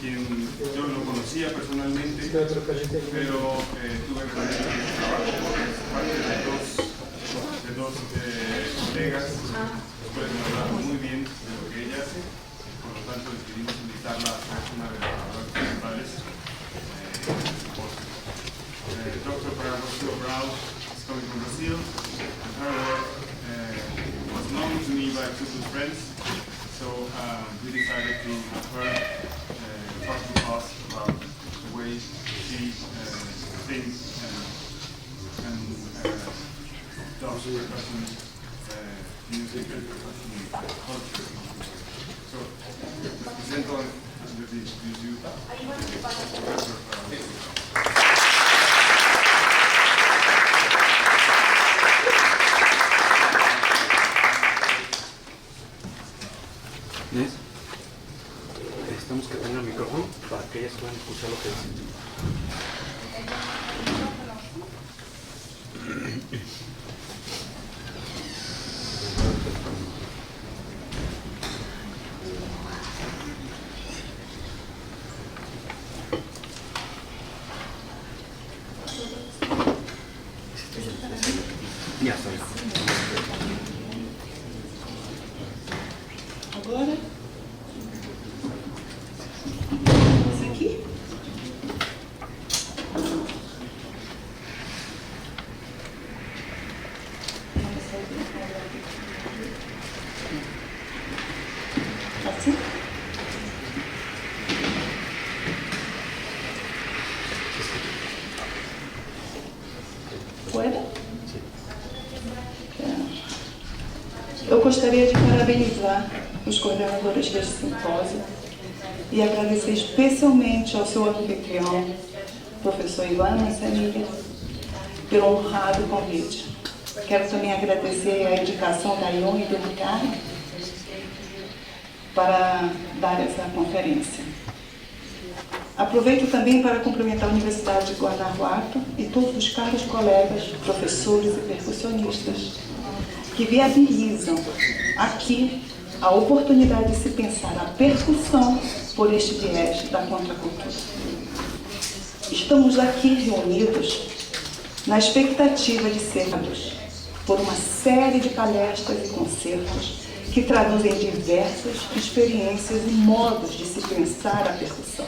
quien yo no conocía personalmente, pero tuve el privilegio de trabajar por parte de dos colegas, los cuales me hablaron muy bien de lo que ella hace, por lo tanto decidimos invitarla a ser una de las palabras principales. Dr. Paragosto Brau is coming from Brazil, and her work was known to me by two good friends, so we decided to have her talk to us about the way she thinks and does percussion music and percussion culture. So, les presento antes de introducir Necesitamos que tenga el micrófono para que ellas puedan escuchar lo que dicen. Ya está. Agora? Isso aqui? Assim? Puede? Eu gostaria de parabenizar os coordenadores deste simpósio e agradecer especialmente ao seu anfitrião, professor Ivan Manzanilla, pelo honrado convite. Quero também agradecer a indicação da Ion e do Ricardo para dar essa conferência. Aproveito também para cumprimentar a Universidade de Guanajuato e todos os caros colegas, professores e percussionistas que viabilizam aqui a oportunidade de se pensar a percussão por este viés da contracultura. Estamos aqui reunidos na expectativa de sermos por uma série de palestras e concertos que traduzem diversas experiências e modos de se pensar a percussão.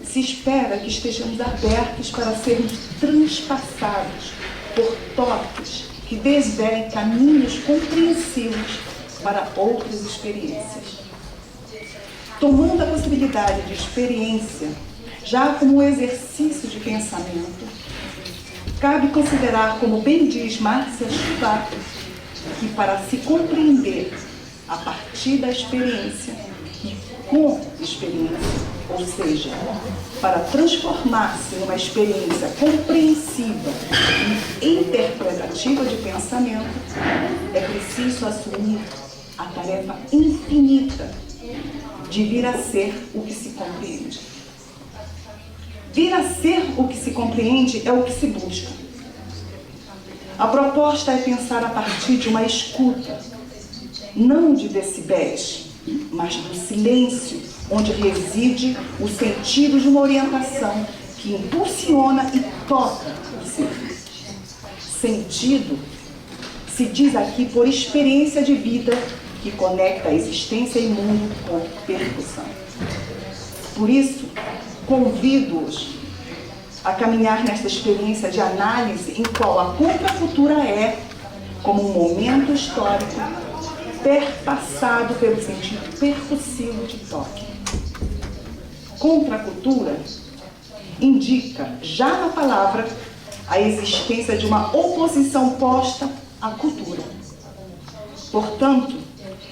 Se espera que estejamos abertos para sermos transpassados por toques que desvelem caminhos compreensivos para outras experiências. Tomando a possibilidade de experiência já como um exercício de pensamento, cabe considerar, como bem diz Marcia Schubach, que para se compreender a partir da experiência e com experiência, ou seja, para transformar-se numa experiência compreensiva e interpretativa de pensamento, é preciso assumir a tarefa infinita de vir a ser o que se compreende. Vir a ser o que se compreende é o que se busca. A proposta é pensar a partir de uma escuta, não de decibéis, mas do silêncio, onde reside o sentido de uma orientação que impulsiona e toca o ser. Sentido se diz aqui por experiência de vida que conecta a existência e mundo com percussão. Por isso, convido-os a caminhar nesta experiência de análise em qual a contracultura é, como um momento histórico, perpassado pelo sentido percussivo de toque. Contracultura indica, já na palavra, a existência de uma oposição posta à cultura. Portanto,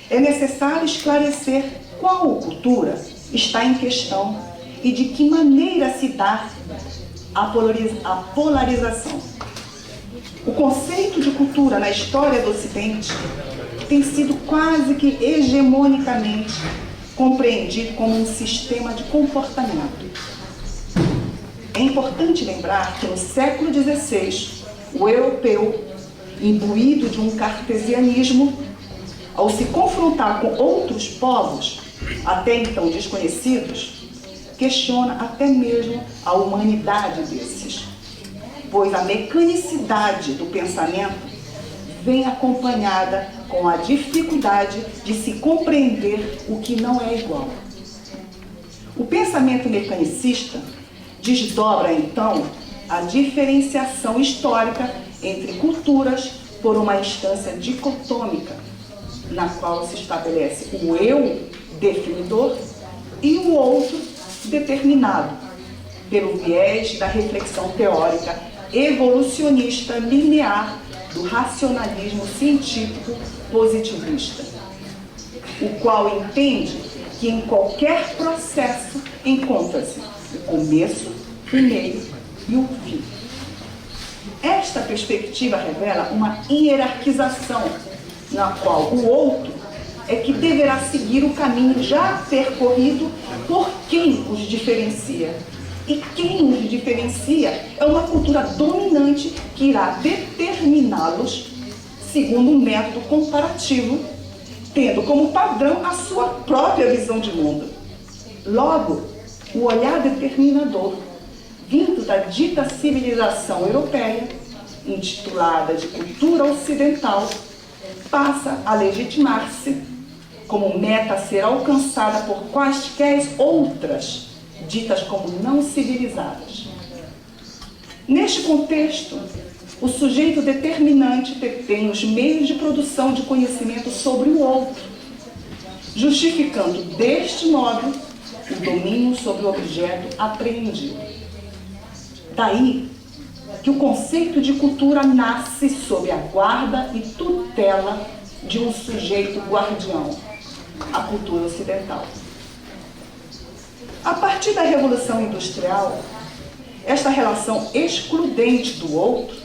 é necessário esclarecer qual cultura está em questão e de que maneira se dá a polarização. O conceito de cultura na história do Ocidente tem sido quase que hegemonicamente compreendido como um sistema de comportamento. É importante lembrar que no século XVI, o europeu, imbuído de um cartesianismo, ao se confrontar com outros povos, até então desconhecidos, questiona até mesmo a humanidade desses, pois a mecanicidade do pensamento vem acompanhada com a dificuldade de se compreender o que não é igual. O pensamento mecanicista desdobra, então, a diferenciação histórica entre culturas por uma instância dicotômica, na qual se estabelece o eu definidor e o outro determinado, pelo viés da reflexão teórica evolucionista linear do racionalismo científico positivista, o qual entende que em qualquer processo encontra-se o começo, o meio e o fim. Esta perspectiva revela uma hierarquização na qual o outro é que deverá seguir o caminho já percorrido por quem os diferencia. E quem os diferencia é uma cultura dominante que irá determiná-los segundo um método comparativo, tendo como padrão a sua própria visão de mundo. Logo, o olhar determinador, vindo da dita civilização europeia, intitulada de cultura ocidental, passa a legitimar-se como meta a ser alcançada por quaisquer outras, ditas como não civilizadas. Neste contexto, o sujeito determinante detém os meios de produção de conhecimento sobre o outro, justificando deste modo o domínio sobre o objeto apreendido. Daí que o conceito de cultura nasce sob a guarda e tutela de um sujeito guardião, a cultura ocidental. A partir da Revolução Industrial, esta relação excludente do outro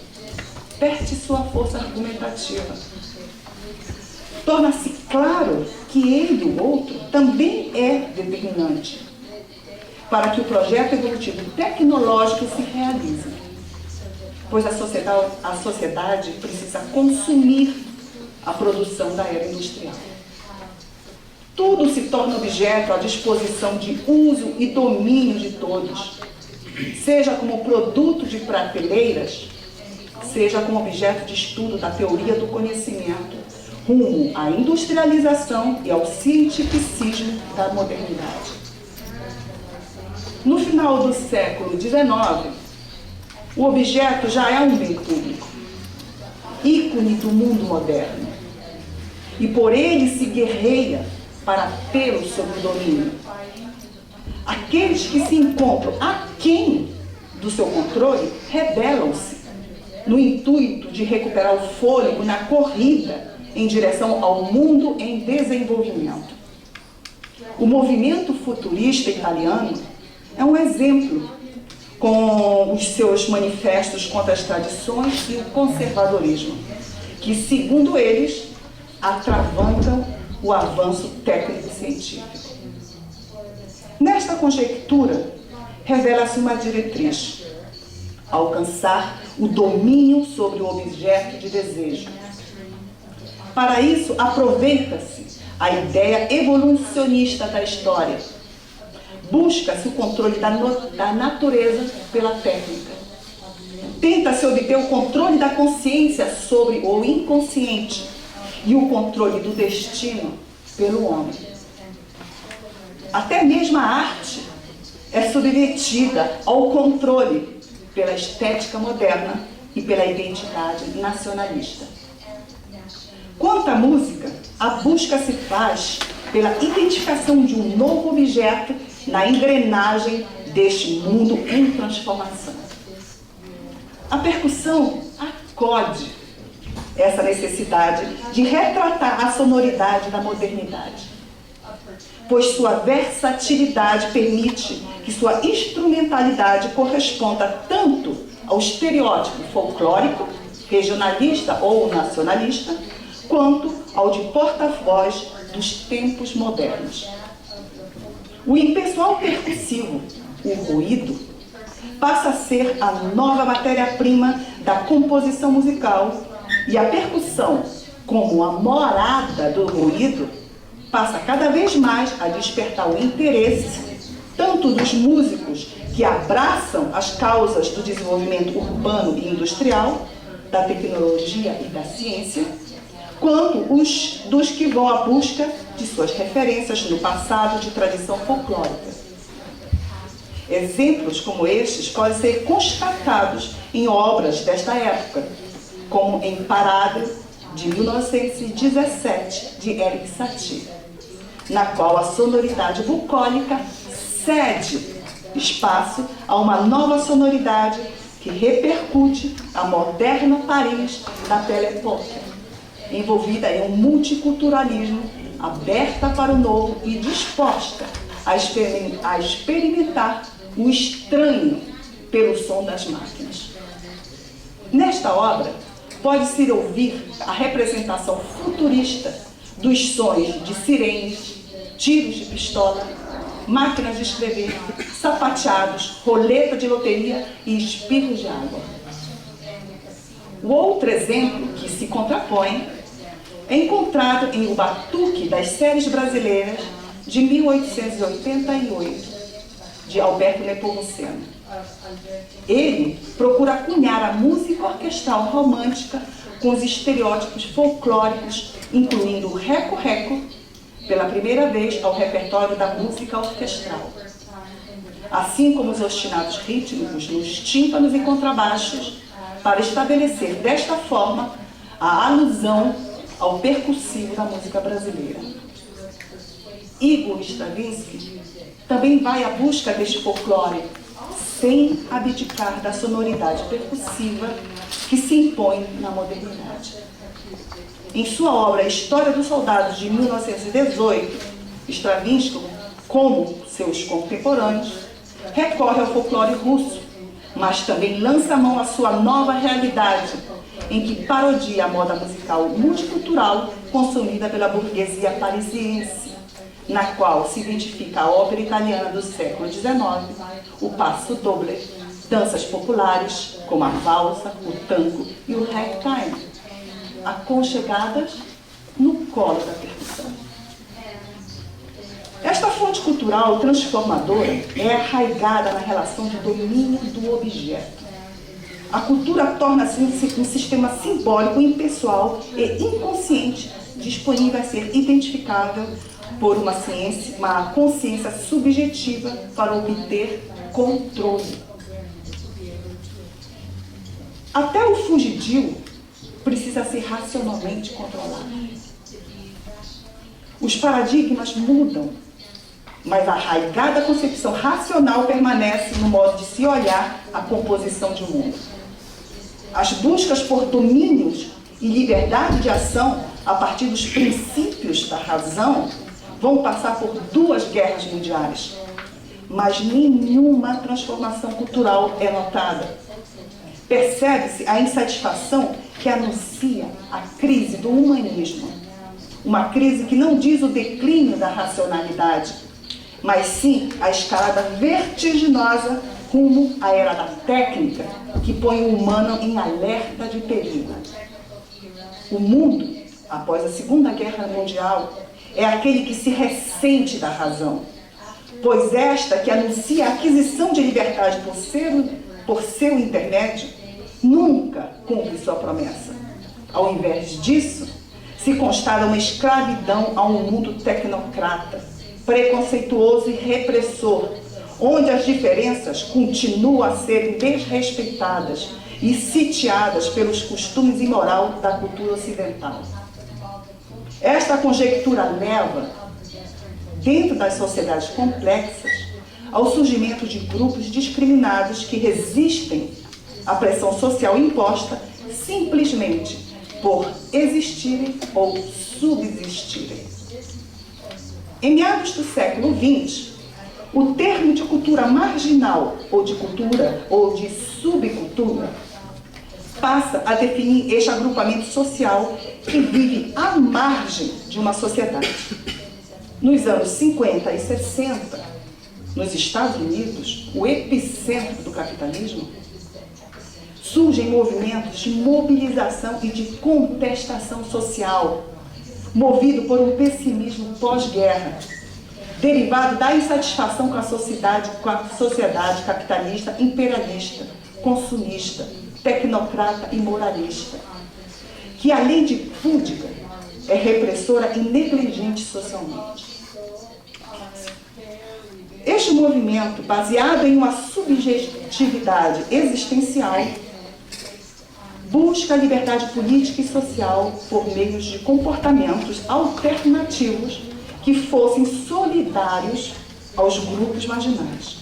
perde sua força argumentativa. Torna-se claro que ele, o outro, também é determinante para que o projeto evolutivo tecnológico se realize, pois a sociedade precisa consumir a produção da era industrial. Tudo se torna objeto à disposição de uso e domínio de todos, seja como produto de prateleiras, seja como objeto de estudo da teoria do conhecimento, rumo à industrialização e ao cientificismo da modernidade. No final do século XIX, o objeto já é um bem público, ícone do mundo moderno, e por ele se guerreia para tê-lo sob o domínio. Aqueles que se encontram aquém do seu controle rebelam-se no intuito de recuperar o fôlego na corrida em direção ao mundo em desenvolvimento. O movimento futurista italiano é um exemplo, com os seus manifestos contra as tradições e o conservadorismo, que, segundo eles, atravancam o avanço técnico-científico. Nesta conjectura, revela-se uma diretriz: alcançar o domínio sobre o objeto de desejo. Para isso, aproveita-se a ideia evolucionista da história. Busca-se o controle da natureza pela técnica. Tenta-se obter o controle da consciência sobre o inconsciente e o controle do destino pelo homem. Até mesmo a arte é submetida ao controle pela estética moderna e pela identidade nacionalista. Quanto à música, a busca se faz pela identificação de um novo objeto na engrenagem deste mundo em transformação. A percussão acode essa necessidade de retratar a sonoridade da modernidade, pois sua versatilidade permite que sua instrumentalidade corresponda tanto ao estereótipo folclórico, regionalista ou nacionalista, quanto ao de porta-voz dos tempos modernos. O impessoal percussivo, o ruído, passa a ser a nova matéria-prima da composição musical, e a percussão, como a morada do ruído, passa cada vez mais a despertar o interesse tanto dos músicos que abraçam as causas do desenvolvimento urbano e industrial, da tecnologia e da ciência, quanto os dos que vão à busca de suas referências no passado de tradição folclórica. Exemplos como estes podem ser constatados em obras desta época, como em Parada, de 1917, de Erik Satie, na qual a sonoridade bucólica cede espaço a uma nova sonoridade que repercute a moderna Paris da Belle Époque, envolvida em um multiculturalismo, aberta para o novo e disposta a experimentar o estranho pelo som das máquinas. Nesta obra, pode-se ouvir a representação futurista dos sons de sirenes, tiros de pistola, máquinas de escrever, sapateados, roleta de loteria e espirros de água. O outro exemplo que se contrapõe é encontrado em O Batuque das Séries Brasileiras, de 1888, de Alberto Nepomuceno. Ele procura cunhar a música orquestral romântica com os estereótipos folclóricos, incluindo o reco-reco, pela primeira vez ao repertório da música orquestral, assim como os ostinatos rítmicos nos tímpanos e contrabaixos, para estabelecer desta forma a alusão ao percussivo da música brasileira. Igor Stravinsky também vai à busca deste folclore, sem abdicar da sonoridade percussiva que se impõe na modernidade. Em sua obra História dos Soldados, de 1918, Stravinsky, como seus contemporâneos, recorre ao folclore russo, mas também lança a mão à sua nova realidade, em que parodia a moda musical multicultural consumida pela burguesia parisiense, na qual se identifica a ópera italiana do século XIX, o passo doble, danças populares como a valsa, o tango e o ragtime, aconchegadas no colo da percussão. Esta fonte cultural transformadora é arraigada na relação de domínio do objeto. A cultura torna-se um sistema simbólico, impessoal e inconsciente, disponível a ser identificável por uma consciência subjetiva para obter controle. Até o fugidio precisa ser racionalmente controlado. Os paradigmas mudam, mas a arraigada concepção racional permanece no modo de se olhar a composição de um mundo. As buscas por domínios e liberdade de ação a partir dos princípios da razão vão passar por 2 guerras mundiais, mas nenhuma transformação cultural é notada. Percebe-se a insatisfação que anuncia a crise do humanismo, uma crise que não diz o declínio da racionalidade, mas sim a escalada vertiginosa rumo à era da técnica, que põe o humano em alerta de perigo. O mundo, após a Segunda Guerra Mundial, é aquele que se ressente da razão, pois esta que anuncia a aquisição de liberdade por seu intermédio, nunca cumpre sua promessa. Ao invés disso, se constata uma escravidão a um mundo tecnocrata, preconceituoso e repressor, onde as diferenças continuam a serem desrespeitadas e sitiadas pelos costumes imorais da cultura ocidental. Esta conjectura leva, dentro das sociedades complexas, ao surgimento de grupos discriminados que resistem à pressão social imposta simplesmente por existirem ou subsistirem. Em meados do século XX, o termo de cultura marginal, ou de cultura, ou de subcultura, passa a definir este agrupamento social que vive à margem de uma sociedade. Nos anos 50 e 60, nos Estados Unidos, o epicentro do capitalismo, surgem movimentos de mobilização e de contestação social, movido por um pessimismo pós-guerra, derivado da insatisfação com a sociedade capitalista, imperialista, consumista, tecnocrata e moralista, que além de púdica, é repressora e negligente socialmente. Este movimento, baseado em uma subjetividade existencial, busca a liberdade política e social por meios de comportamentos alternativos que fossem solidários aos grupos marginais,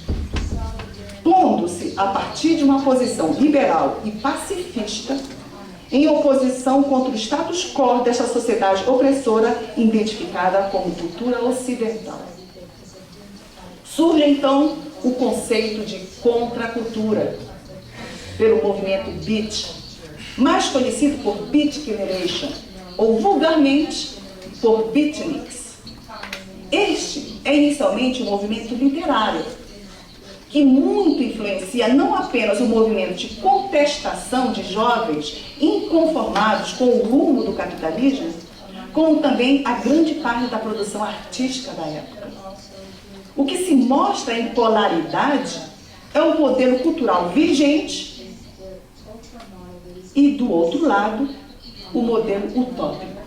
pondo-se a partir de uma posição liberal e pacifista em oposição contra o status quo desta sociedade opressora identificada como cultura ocidental. Surge então o conceito de contracultura pelo movimento Beat, mais conhecido por Beat Generation, ou vulgarmente por Beatniks. Este é inicialmente um movimento literário, que muito influencia não apenas o movimento de contestação de jovens inconformados com o rumo do capitalismo, como também a grande parte da produção artística da época. O que se mostra em polaridade é um modelo cultural vigente e, do outro lado, o modelo utópico.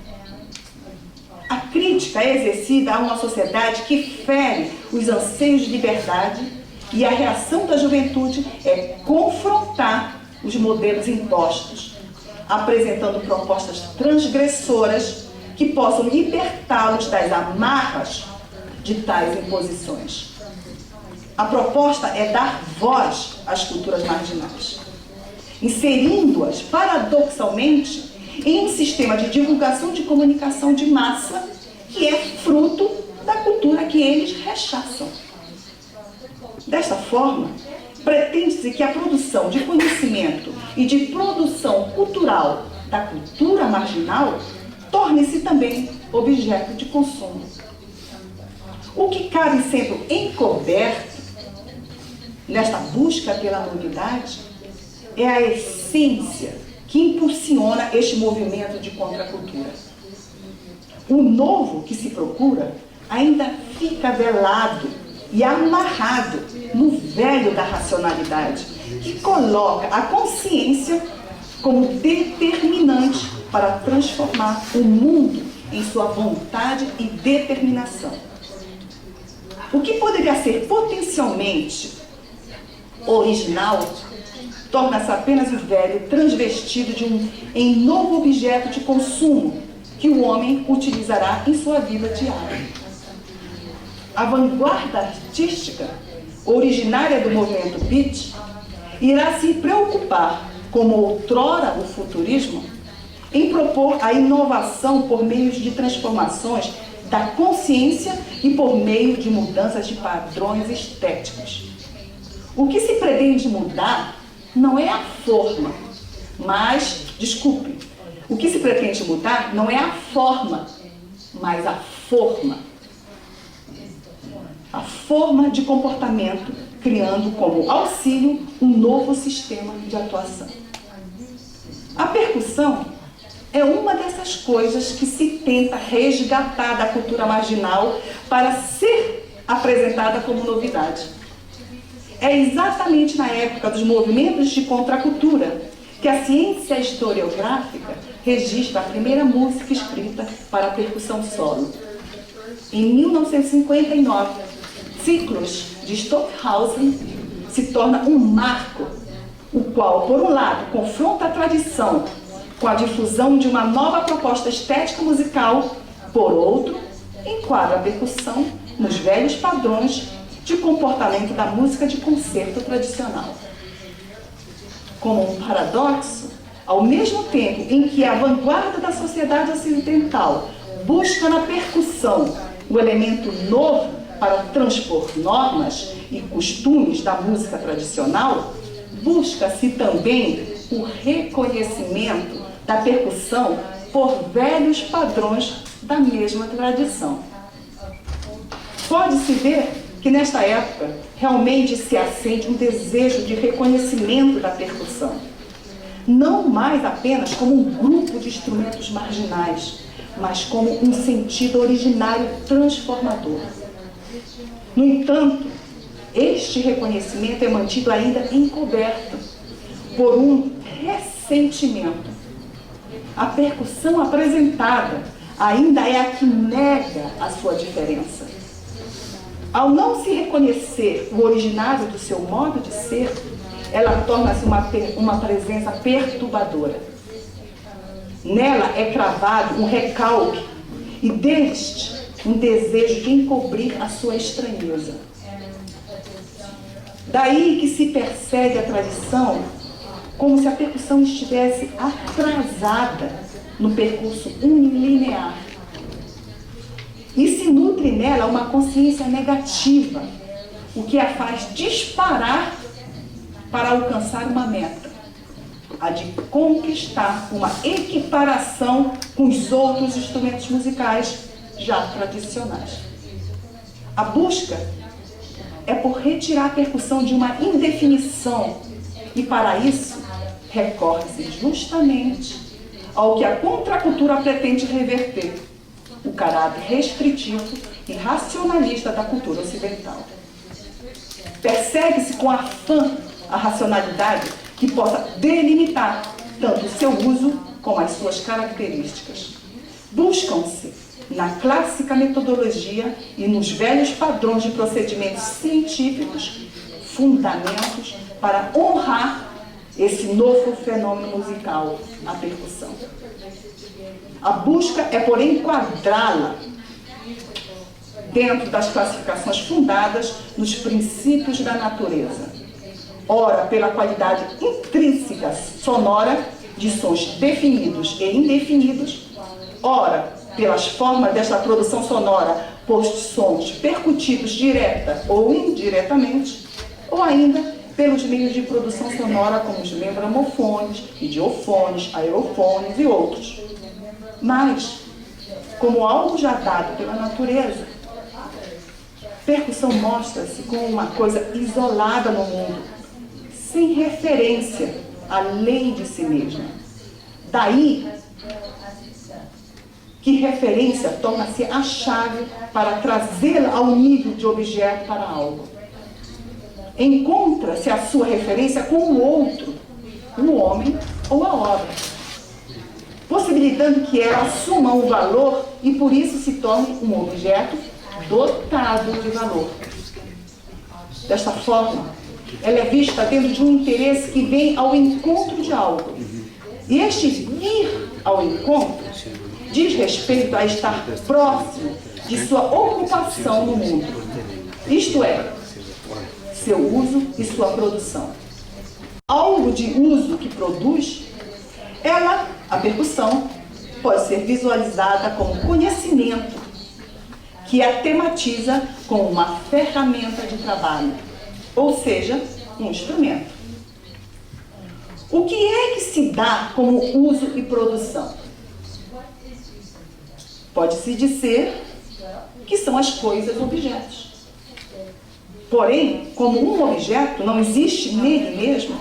A crítica é exercida a uma sociedade que fere os anseios de liberdade e a reação da juventude é confrontar os modelos impostos, apresentando propostas transgressoras que possam libertá-los das amarras de tais imposições. A proposta é dar voz às culturas marginais, inserindo-as paradoxalmente em um sistema de divulgação de comunicação de massa que é fruto da cultura que eles rechaçam. Desta forma, pretende-se que a produção de conhecimento e de produção cultural da cultura marginal torne-se também objeto de consumo. O que cabe sendo encoberto nesta busca pela novidade é a essência que impulsiona este movimento de contracultura. O novo que se procura ainda fica velado e amarrado no velho da racionalidade, que coloca a consciência como determinante para transformar o mundo em sua vontade e determinação. O que poderia ser potencialmente original torna-se apenas o velho transvestido em novo objeto de consumo que o homem utilizará em sua vida diária. A vanguarda artística, originária do movimento Beat, irá se preocupar, como outrora o futurismo, em propor a inovação por meio de transformações da consciência e por meio de mudanças de padrões estéticos. O que se pretende mudar não é a forma, o que se pretende mudar não é a forma, mas a forma. A forma de comportamento, criando como auxílio um novo sistema de atuação. A percussão é uma dessas coisas que se tenta resgatar da cultura marginal para ser apresentada como novidade. É exatamente na época dos movimentos de contracultura que a ciência historiográfica registra a primeira música escrita para a percussão solo. Em 1959, Ciclos de Stockhausen se torna um marco, o qual, por um lado, confronta a tradição com a difusão de uma nova proposta estética musical, por outro, enquadra a percussão nos velhos padrões de comportamento da música de concerto tradicional. Como um paradoxo, ao mesmo tempo em que a vanguarda da sociedade ocidental busca na percussão o elemento novo para transpor normas e costumes da música tradicional, busca-se também o reconhecimento da percussão por velhos padrões da mesma tradição. Pode-se ver que nesta época realmente se acende um desejo de reconhecimento da percussão, não mais apenas como um grupo de instrumentos marginais, mas como um sentido originário transformador. No entanto, este reconhecimento é mantido ainda encoberto por um ressentimento. A percussão apresentada ainda é a que nega a sua diferença. Ao não se reconhecer o originário do seu modo de ser, ela torna-se uma presença perturbadora. Nela é cravado um recalque e deste um desejo de encobrir a sua estranheza. Daí que se persegue a tradição como se a percussão estivesse atrasada no percurso unilinear. E se nutre nela uma consciência negativa, o que a faz disparar para alcançar uma meta, a de conquistar uma equiparação com os outros instrumentos musicais já tradicionais. A busca é por retirar a percussão de uma indefinição e, para isso, recorre-se justamente ao que a contracultura pretende reverter, o caráter restritivo e racionalista da cultura ocidental. Persegue-se com afã a racionalidade que possa delimitar tanto o seu uso como as suas características. Buscam-se, na clássica metodologia e nos velhos padrões de procedimentos científicos, fundamentos para honrar esse novo fenômeno musical, a percussão. A busca é por enquadrá-la dentro das classificações fundadas nos princípios da natureza. Ora, pela qualidade intrínseca sonora de sons definidos e indefinidos, ora, pelas formas desta produção sonora por sons percutidos direta ou indiretamente, ou ainda pelos meios de produção sonora como os membramofones, idiofones, aerofones e outros. Mas, como algo já dado pela natureza, percussão mostra-se como uma coisa isolada no mundo, sem referência além de si mesma. Daí que referência torna-se a chave para trazê-la ao nível de objeto para algo. Encontra-se a sua referência com o outro, o homem ou a obra, possibilitando que ela assuma um valor e por isso se torne um objeto dotado de valor. Desta forma, ela é vista dentro de um interesse que vem ao encontro de algo. E este vir ao encontro diz respeito a estar próximo de sua ocupação no mundo, isto é, seu uso e sua produção. Algo de uso que produz, ela, a percussão, pode ser visualizada como conhecimento, que a tematiza como uma ferramenta de trabalho, ou seja, um instrumento. O que é que se dá como uso e produção? Pode-se dizer que são as coisas objetos. Porém, como um objeto não existe nele mesmo,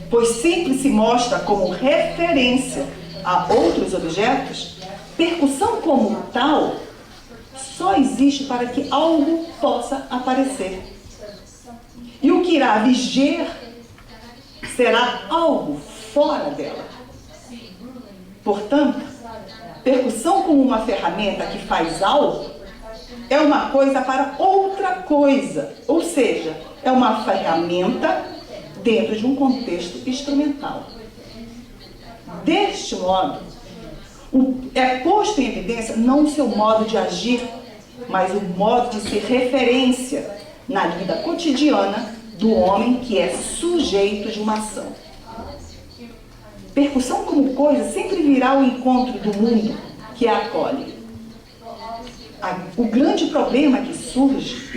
pois sempre se mostra como referência a outros objetos, percussão como tal só existe para que algo possa aparecer. E o que irá viger será algo fora dela. Portanto, percussão como uma ferramenta que faz algo é uma coisa para outra coisa, ou seja, é uma ferramenta dentro de um contexto instrumental. Deste modo, é posto em evidência não o seu modo de agir, mas o modo de ser referência na vida cotidiana do homem que é sujeito de uma ação. Percussão como coisa sempre virá ao encontro do mundo que a acolhe. O grande problema que surge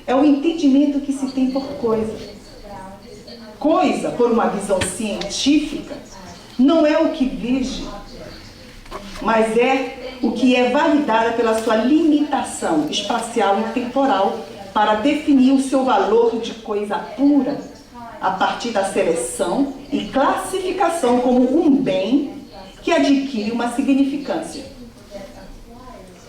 é o entendimento que se tem por coisa. Coisa, por uma visão científica, não é o que vige, mas é o que é validada pela sua limitação espacial e temporal para definir o seu valor de coisa pura, a partir da seleção e classificação como um bem que adquire uma significância.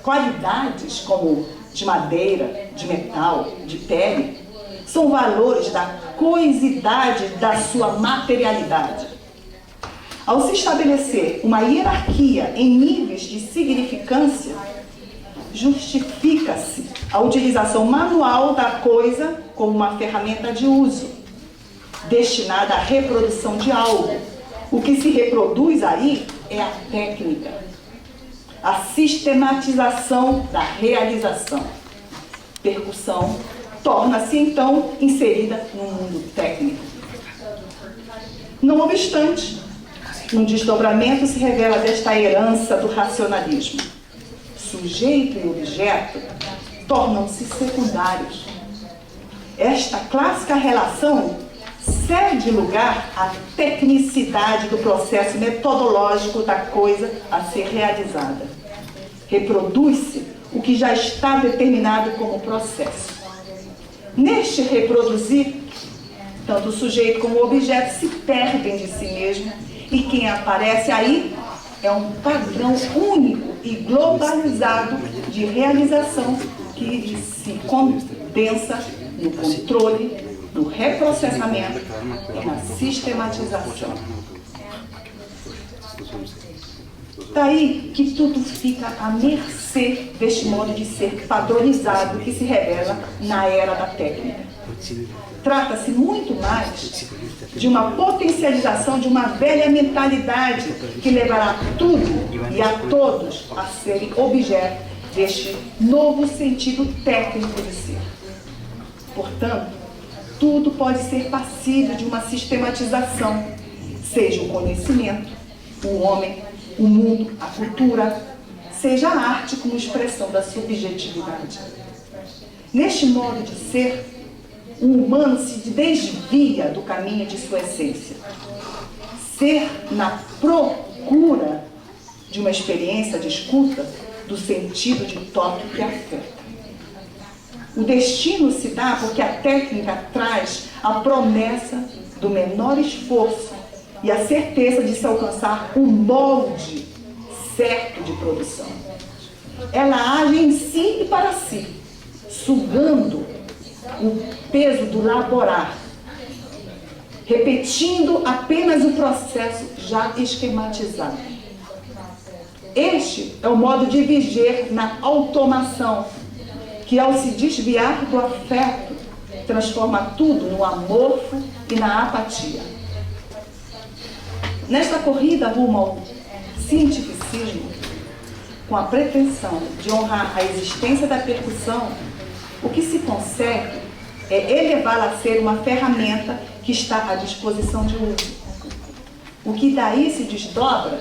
Qualidades como de madeira, de metal, de pele, são valores da coisidade da sua materialidade. Ao se estabelecer uma hierarquia em níveis de significância, justifica-se a utilização manual da coisa como uma ferramenta de uso, destinada à reprodução de algo. O que se reproduz aí é a técnica, a sistematização da realização. Percussão torna-se, então, inserida no mundo técnico. Não obstante, um desdobramento se revela desta herança do racionalismo. Sujeito e objeto tornam-se secundários. Esta clássica relação cede lugar à tecnicidade do processo metodológico da coisa a ser realizada. Reproduz-se o que já está determinado como processo. Neste reproduzir, tanto o sujeito como o objeto se perdem de si mesmo, e quem aparece aí é um padrão único e globalizado de realização que se condensa no controle, no reprocessamento e na sistematização. Daí que tudo fica à mercê deste modo de ser padronizado que se revela na era da técnica. Trata-se muito mais de uma potencialização de uma velha mentalidade que levará tudo e a todos a serem objeto deste novo sentido técnico de ser. Portanto, tudo pode ser passível de uma sistematização, seja o conhecimento, o homem, o mundo, a cultura, seja a arte como expressão da subjetividade. Neste modo de ser, o humano se desvia do caminho de sua essência. Ser na procura de uma experiência de escuta do sentido de toque que afeta. O destino se dá porque a técnica traz a promessa do menor esforço e a certeza de se alcançar um molde certo de produção. Ela age em si e para si, sugando o peso do laborar, repetindo apenas o processo já esquematizado. Este é o modo de viver na automação, que ao se desviar do afeto, transforma tudo no amorfo e na apatia. Nesta corrida rumo ao cientificismo, com a pretensão de honrar a existência da percussão, o que se consegue é elevá-la a ser uma ferramenta que está à disposição de uso. O que daí se desdobra,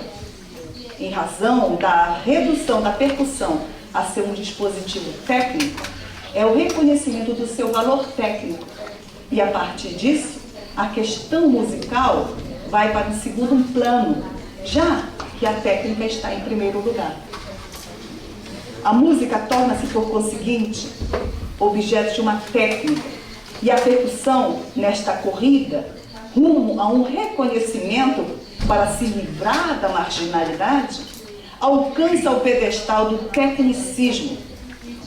em razão da redução da percussão a ser um dispositivo técnico, é o reconhecimento do seu valor técnico. E a partir disso, a questão musical vai para um segundo plano, já que a técnica está em primeiro lugar. A música torna-se, por conseguinte, objeto de uma técnica, e a percussão, nesta corrida, rumo a um reconhecimento para se livrar da marginalidade, alcança o pedestal do tecnicismo,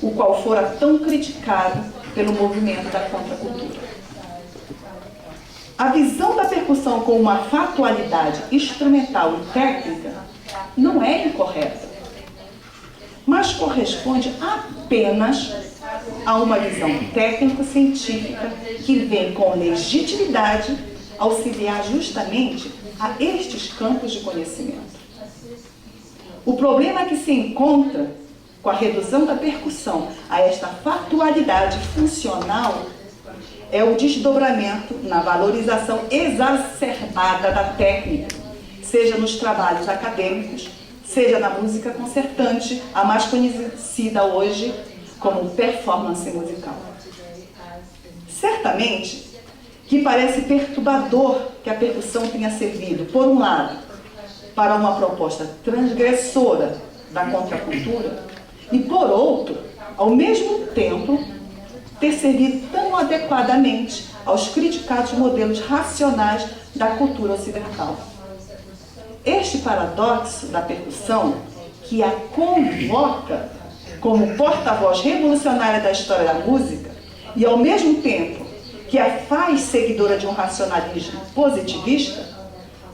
o qual fora tão criticado pelo movimento da contracultura. A visão da percussão como uma fatualidade instrumental e técnica não é incorreta, mas corresponde apenas a uma visão técnico-científica que vem com legitimidade auxiliar justamente a estes campos de conhecimento. O problema que se encontra com a redução da percussão a esta fatualidade funcional é o desdobramento na valorização exacerbada da técnica, seja nos trabalhos acadêmicos, seja na música concertante, a mais conhecida hoje como performance musical. Certamente que parece perturbador que a percussão tenha servido, por um lado, para uma proposta transgressora da contracultura e, por outro, ao mesmo tempo, ter servido tão adequadamente aos criticados modelos racionais da cultura ocidental. Este paradoxo da percussão, que a convoca como porta-voz revolucionária da história da música e, ao mesmo tempo, que a faz seguidora de um racionalismo positivista,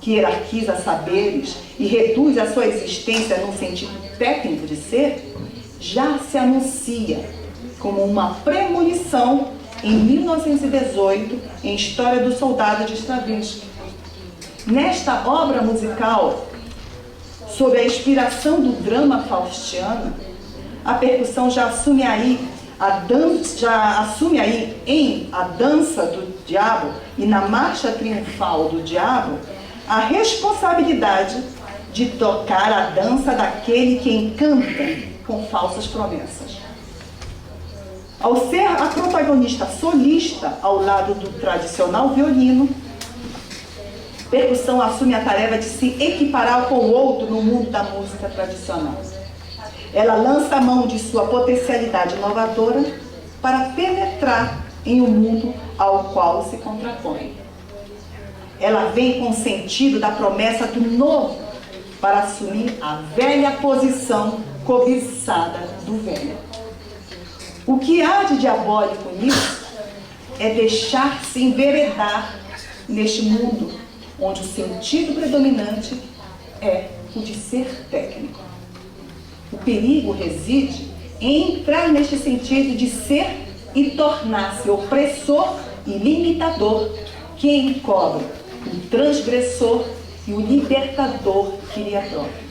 que hierarquiza saberes e reduz a sua existência num sentido técnico de ser, já se anuncia como uma premonição em 1918, em História do Soldado de Stravinsky. Nesta obra musical, sob a inspiração do drama faustiano, a percussão já assume aí em A Dança do Diabo e na Marcha Triunfal do Diabo a responsabilidade de tocar a dança daquele que encanta com falsas promessas. Ao ser a protagonista solista ao lado do tradicional violino, percussão assume a tarefa de se equiparar com o outro no mundo da música tradicional. Ela lança a mão de sua potencialidade inovadora para penetrar em um mundo ao qual se contrapõe. Ela vem com o sentido da promessa do novo para assumir a velha posição cobiçada do velho. O que há de diabólico nisso é deixar-se enveredar neste mundo onde o sentido predominante é o de ser técnico. O perigo reside em entrar neste sentido de ser e tornar-se opressor e limitador que encobre o transgressor e o libertador que lhe é próprio.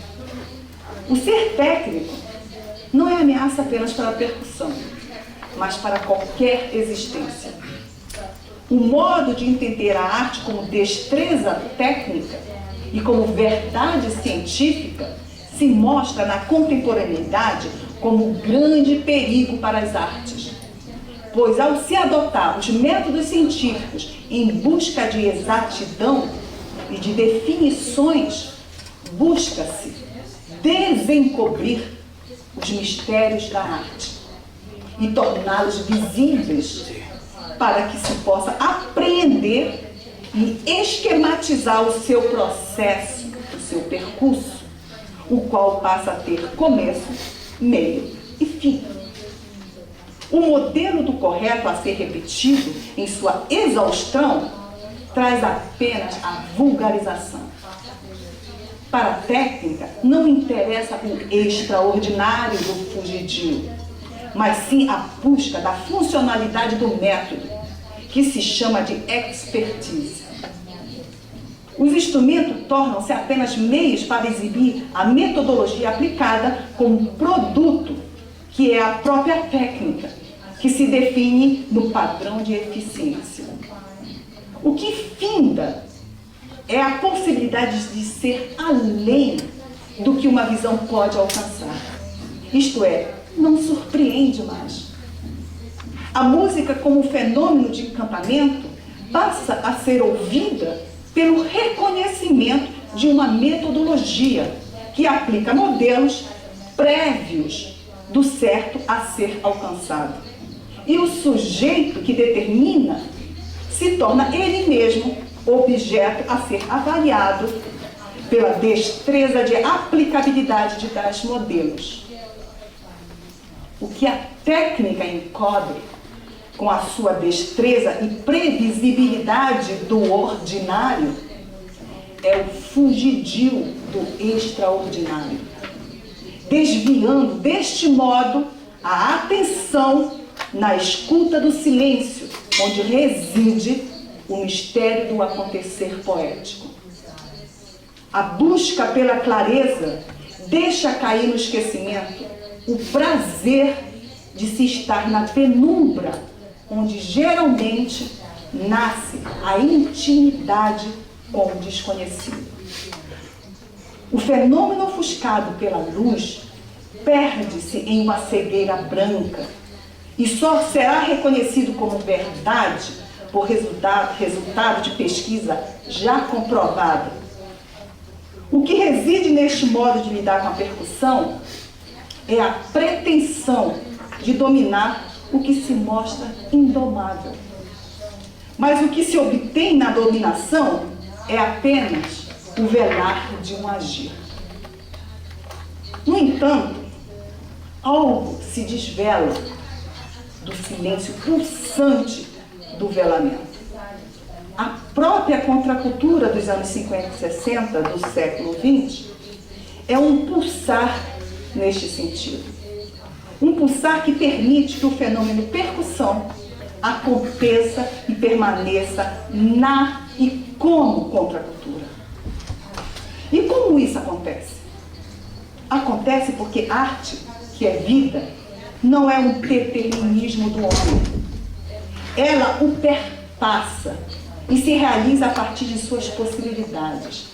O ser técnico não é ameaça apenas para a percussão, mas para qualquer existência. O modo de entender a arte como destreza técnica e como verdade científica se mostra na contemporaneidade como um grande perigo para as artes. Pois ao se adotar os métodos científicos em busca de exatidão e de definições, busca-se desencobrir os mistérios da arte e torná-los visíveis para que se possa apreender e esquematizar o seu processo, o seu percurso, o qual passa a ter começo, meio e fim. O modelo do correto a ser repetido em sua exaustão traz apenas a vulgarização. Para a técnica, não interessa o extraordinário do fugidio, mas sim a busca da funcionalidade do método, que se chama de expertise. Os instrumentos tornam-se apenas meios para exibir a metodologia aplicada como produto, que é a própria técnica, que se define no padrão de eficiência. O que finda é a possibilidade de ser além do que uma visão pode alcançar. Isto é, não surpreende mais. A música, como fenômeno de encantamento, passa a ser ouvida pelo reconhecimento de uma metodologia que aplica modelos prévios do certo a ser alcançado. E o sujeito que determina se torna ele mesmo objeto a ser avaliado pela destreza de aplicabilidade de tais modelos. O que a técnica encobre com a sua destreza e previsibilidade do ordinário é o fugidio do extraordinário, desviando deste modo a atenção na escuta do silêncio, onde reside o mistério do acontecer poético. A busca pela clareza deixa cair no esquecimento o prazer de se estar na penumbra, onde geralmente nasce a intimidade com o desconhecido. O fenômeno ofuscado pela luz perde-se em uma cegueira branca e só será reconhecido como verdade por resultado de pesquisa já comprovada. O que reside neste modo de lidar com a percussão é a pretensão de dominar o que se mostra indomável. Mas o que se obtém na dominação é apenas o velar de um agir. No entanto, algo se desvela do silêncio pulsante do velamento. A própria contracultura dos anos 50 e 60 do século XX é um pulsar neste sentido. Um pulsar que permite que o fenômeno percussão aconteça e permaneça na e como contracultura. E como isso acontece? Acontece porque arte, que é vida, não é um determinismo do homem. Ela o perpassa e se realiza a partir de suas possibilidades.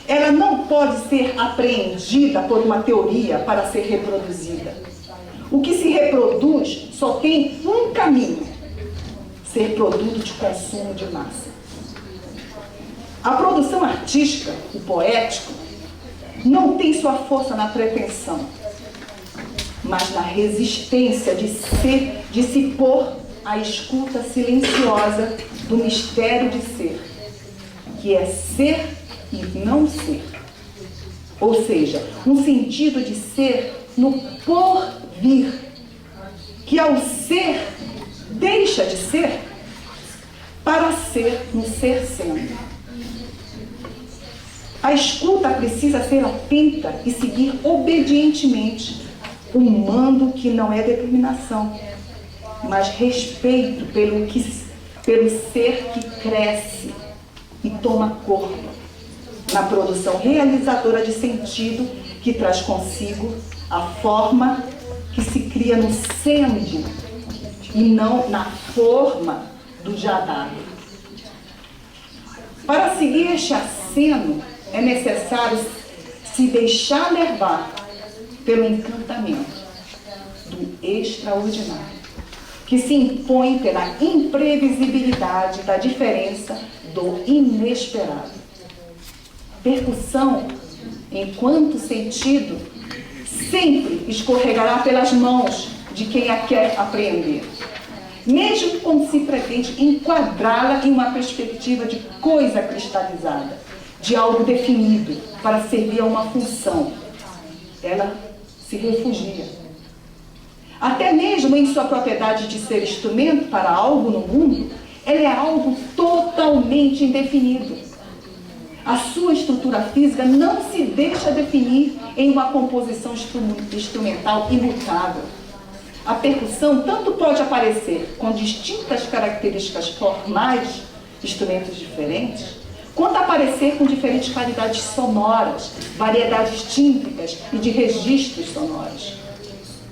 Ela não pode ser apreendida por uma teoria para ser reproduzida. O que se reproduz só tem um caminho: ser produto de consumo de massa. A produção artística, o poético, não tem sua força na pretensão, mas na resistência de se pôr à escuta silenciosa do mistério de ser, que é ser e não ser. Ou seja, um sentido de ser no porvir, que ao ser deixa de ser para ser no ser sendo. A escuta precisa ser atenta e seguir obedientemente um mando que não é determinação, mas respeito pelo ser que cresce e toma corpo, na produção realizadora de sentido que traz consigo a forma que se cria no sendo e não na forma do já dado. Para seguir este aceno, é necessário se deixar levar pelo encantamento do extraordinário, que se impõe pela imprevisibilidade da diferença do inesperado. Percussão, enquanto sentido, sempre escorregará pelas mãos de quem a quer apreender, mesmo quando se pretende enquadrá-la em uma perspectiva de coisa cristalizada, de algo definido para servir a uma função. Ela se refugia. Até mesmo em sua propriedade de ser instrumento para algo no mundo, ela é algo totalmente indefinido. A sua estrutura física não se deixa definir em uma composição instrumental imutável. A percussão tanto pode aparecer com distintas características formais, instrumentos diferentes, quanto aparecer com diferentes qualidades sonoras, variedades tímbricas e de registros sonoros.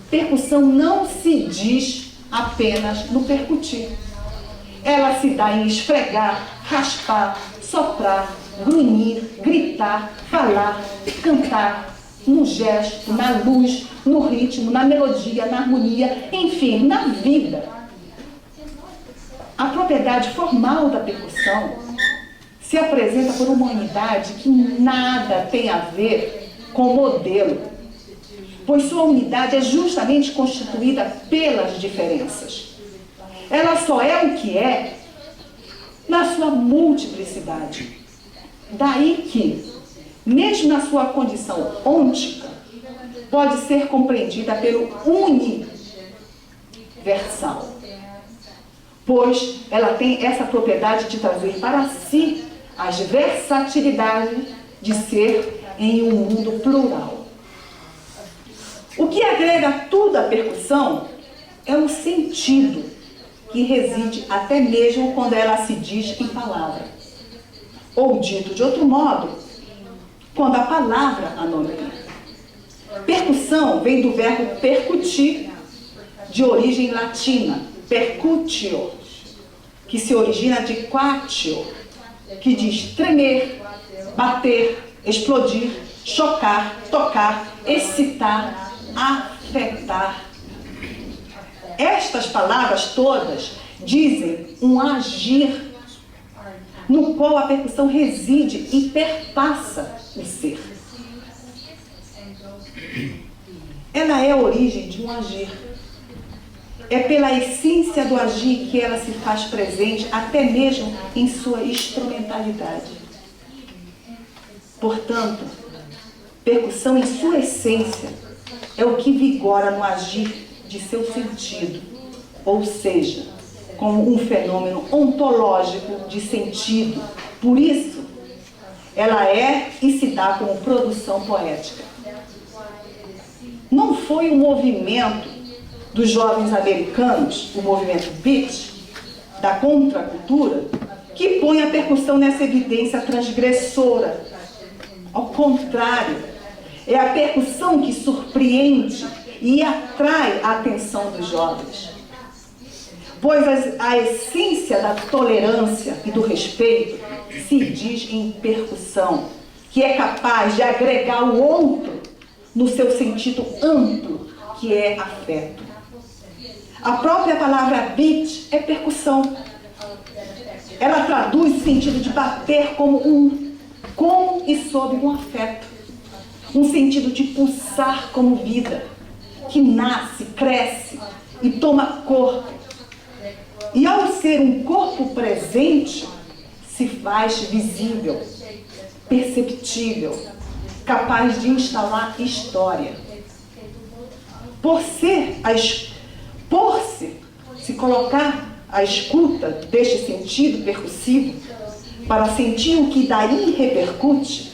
Percussão não se diz apenas no percutir. Ela se dá em esfregar, raspar, soprar, grunhir, gritar, falar, cantar, no gesto, na luz, no ritmo, na melodia, na harmonia, enfim, na vida. A propriedade formal da percussão se apresenta por uma unidade que nada tem a ver com o modelo, pois sua unidade é justamente constituída pelas diferenças. Ela só é o que é na sua multiplicidade. Daí que, mesmo na sua condição ôntica, pode ser compreendida pelo universal, pois ela tem essa propriedade de trazer para si as versatilidades de ser em um mundo plural. O que agrega tudo à percussão é o sentido que reside até mesmo quando ela se diz em palavra. Ou dito de outro modo, quando a palavra a nomeia. Percussão vem do verbo percutir, de origem latina, percutio, que se origina de quatio, que diz tremer, bater, explodir, chocar, tocar, excitar, afetar. Estas palavras todas dizem um agir no qual a percussão reside e perpassa o ser. Ela é a origem de um agir. É pela essência do agir que ela se faz presente, até mesmo em sua instrumentalidade. Portanto, percussão em sua essência é o que vigora no agir de seu sentido, ou seja, como um fenômeno ontológico de sentido. Por isso, ela é e se dá como produção poética. Não foi o movimento dos jovens americanos, o movimento beat, da contracultura, que põe a percussão nessa evidência transgressora. Ao contrário, é a percussão que surpreende e atrai a atenção dos jovens. Pois a essência da tolerância e do respeito se diz em percussão, que é capaz de agregar o outro no seu sentido amplo, que é afeto. A própria palavra beat é percussão. Ela traduz o sentido de bater como e sob um afeto. Um sentido de pulsar como vida, que nasce, cresce e toma corpo. E ao ser um corpo presente, se faz visível, perceptível, capaz de instalar história. Se colocar à escuta deste sentido percussivo, para sentir o que daí repercute,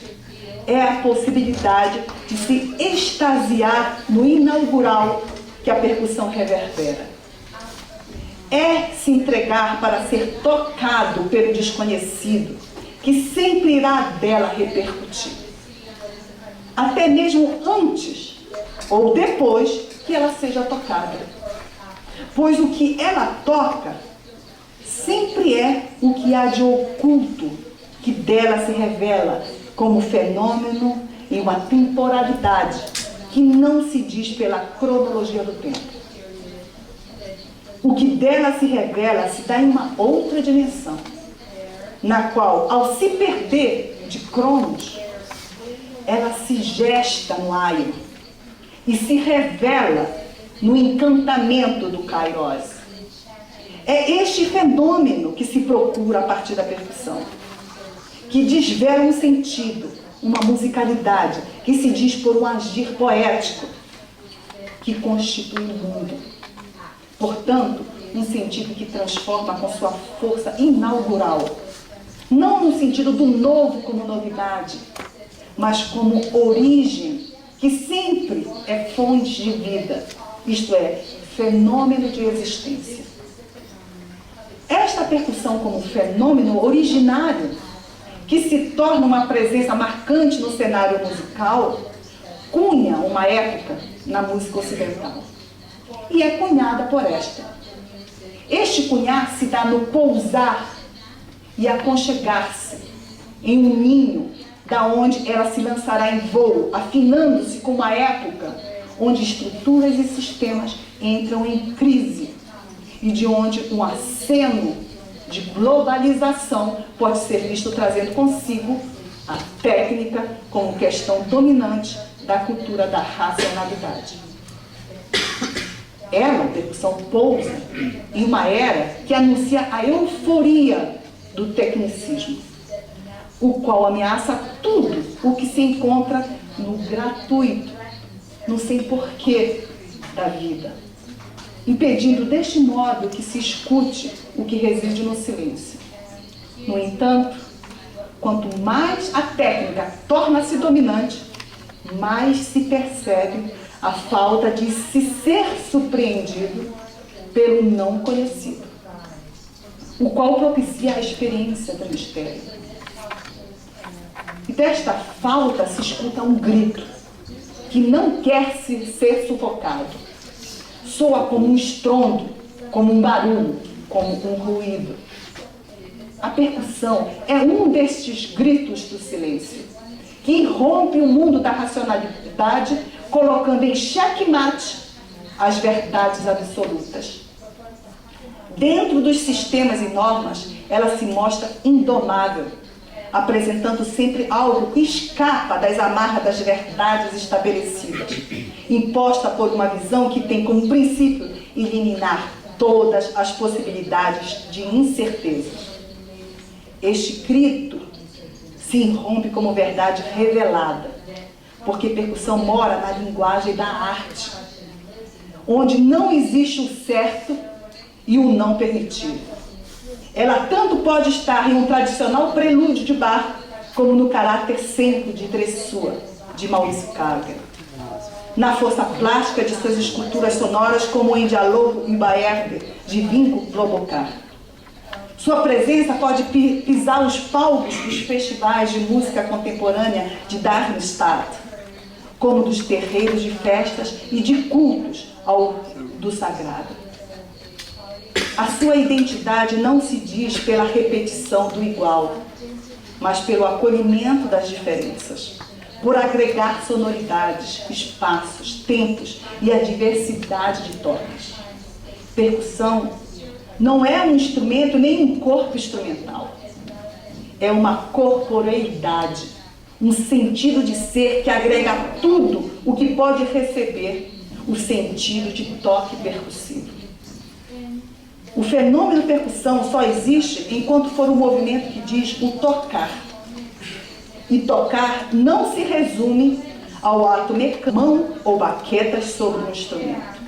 é a possibilidade de se extasiar no inaugural que a percussão reverbera. É se entregar para ser tocado pelo desconhecido, que sempre irá dela repercutir. Até mesmo antes ou depois que ela seja tocada. Pois o que ela toca sempre é o que há de oculto, que dela se revela como fenômeno em uma temporalidade que não se diz pela cronologia do tempo. O que dela se revela se dá em uma outra dimensão, na qual, ao se perder de Cronos, ela se gesta no aio e se revela no encantamento do Kairos. É este fenômeno que se procura a partir da percussão, que desvela um sentido, uma musicalidade, que se diz por um agir poético, que constitui o mundo. Portanto, um sentido que transforma com sua força inaugural, não no sentido do novo como novidade, mas como origem, que sempre é fonte de vida, isto é, fenômeno de existência. Esta percussão como fenômeno originário, que se torna uma presença marcante no cenário musical, cunha uma época na música ocidental. E é cunhada por esta. Este cunhar se dá no pousar e aconchegar-se em um ninho, da onde ela se lançará em voo, afinando-se com uma época onde estruturas e sistemas entram em crise e de onde um aceno de globalização pode ser visto trazendo consigo a técnica como questão dominante da cultura da racionalidade. Ela, a percussão, pousa em uma era que anuncia a euforia do tecnicismo, o qual ameaça tudo o que se encontra no gratuito, no sem porquê da vida, impedindo deste modo que se escute o que reside no silêncio. No entanto, quanto mais a técnica torna-se dominante, mais se percebe a falta de se ser surpreendido pelo não conhecido, o qual propicia a experiência do mistério. E desta falta se escuta um grito, que não quer ser sufocado. Soa como um estrondo, como um barulho, como um ruído. A percussão é um destes gritos do silêncio, que irrompe o mundo da racionalidade, colocando em xeque-mate as verdades absolutas. Dentro dos sistemas e normas, ela se mostra indomável, apresentando sempre algo que escapa das amarras das verdades estabelecidas, imposta por uma visão que tem como princípio eliminar todas as possibilidades de incertezas. Este grito se irrompe como verdade revelada, porque percussão mora na linguagem da arte, onde não existe o certo e o não permitido. Ela tanto pode estar em um tradicional prelúdio de Bach, como no caráter sempre de Dressur, de Maurício Karger. Na força plástica de suas esculturas sonoras, como em Dialogo e Baerde, de Vinko Globokar. Sua presença pode pisar os palcos dos festivais de música contemporânea de Darmstadt, como dos terreiros de festas e de cultos do sagrado. A sua identidade não se diz pela repetição do igual, mas pelo acolhimento das diferenças, por agregar sonoridades, espaços, tempos e a diversidade de toques. Percussão não é um instrumento nem um corpo instrumental. É uma corporeidade, um sentido de ser que agrega tudo o que pode receber o sentido de toque percussivo. O fenômeno percussão só existe enquanto for um movimento que diz o tocar. E tocar não se resume ao ato mecânico, mão ou baquetas sobre um instrumento,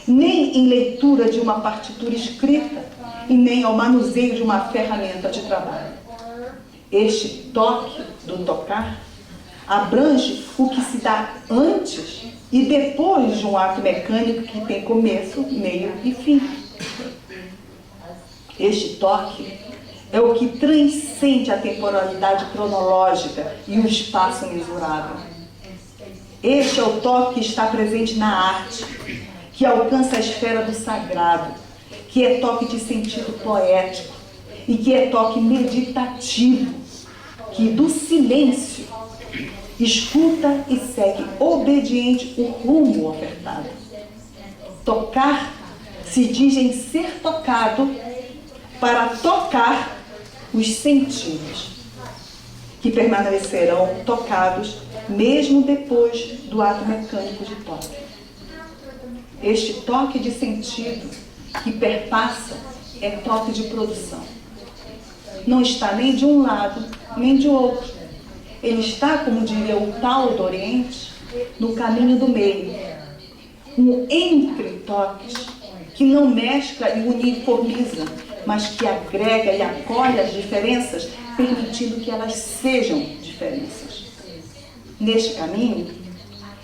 nem em leitura de uma partitura escrita e nem ao manuseio de uma ferramenta de trabalho. Este toque do tocar abrange o que se dá antes e depois de um ato mecânico que tem começo, meio e fim. Este toque é o que transcende a temporalidade cronológica e o espaço mensurável. Este é o toque que está presente na arte, que alcança a esfera do sagrado, que é toque de sentido poético e que é toque meditativo, que do silêncio escuta e segue obediente o rumo ofertado. Tocar se diz em ser tocado para tocar os sentidos, que permanecerão tocados mesmo depois do ato mecânico de toque. Este toque de sentido que perpassa é toque de produção. Não está nem de um lado, nem de outro. Ele está, como diria o Tao do Oriente, no caminho do meio. Um entre toques que não mescla e uniformiza, mas que agrega e acolhe as diferenças, permitindo que elas sejam diferenças. Neste caminho,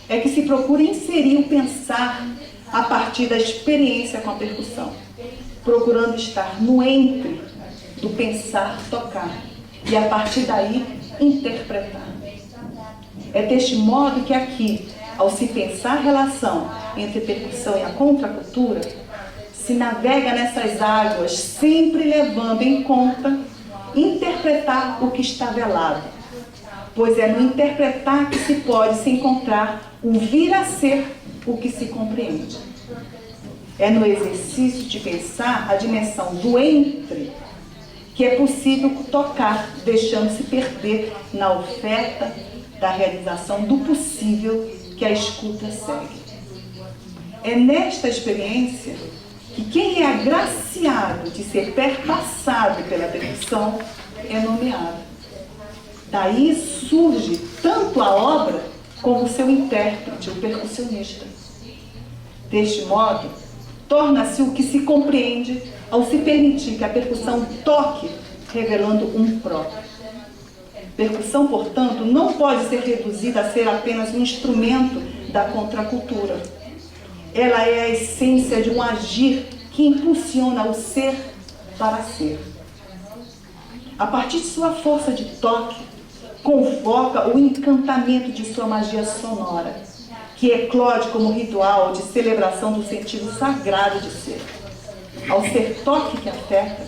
é que se procura inserir o pensar a partir da experiência com a percussão, procurando estar no entre do pensar-tocar e, a partir daí, interpretar. É deste modo que aqui, ao se pensar a relação entre percussão e a contracultura, se navega nessas águas, sempre levando em conta interpretar o que está velado, pois é no interpretar que se pode se encontrar o vir a ser o que se compreende. É no exercício de pensar a dimensão do entre que é possível tocar, deixando-se perder na oferta da realização do possível que a escuta segue. É nesta experiência que quem é agraciado de ser perpassado pela percussão é nomeado. Daí surge tanto a obra como o seu intérprete, o percussionista. Deste modo, torna-se o que se compreende ao se permitir que a percussão toque, revelando um próprio. Percussão, portanto, não pode ser reduzida a ser apenas um instrumento da contracultura. Ela é a essência de um agir que impulsiona o ser para ser. A partir de sua força de toque, convoca o encantamento de sua magia sonora, que eclode como ritual de celebração do sentido sagrado de ser. Ao ser toque que afeta,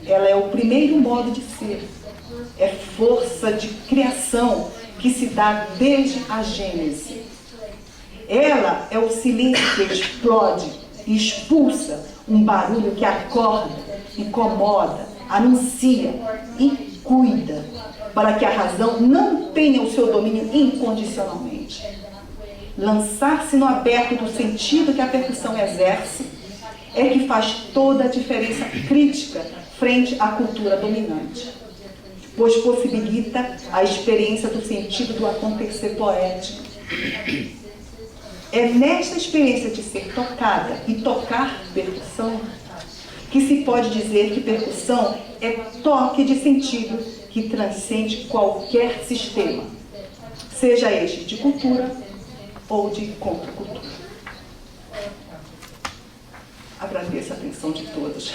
ela é o primeiro modo de ser. É força de criação que se dá desde a Gênese. Ela é o silêncio que explode e expulsa um barulho que acorda, incomoda, anuncia e cuida, para que a razão não tenha o seu domínio incondicionalmente. Lançar-se no aberto do sentido que a percussão exerce é que faz toda a diferença crítica frente à cultura dominante. pois possibilita a experiência do sentido do acontecer poético. É nesta experiência de ser tocada e tocar percussão que se pode dizer que percussão é toque de sentido que transcende qualquer sistema, seja este de cultura ou de contracultura. Agradeço a atenção de todos.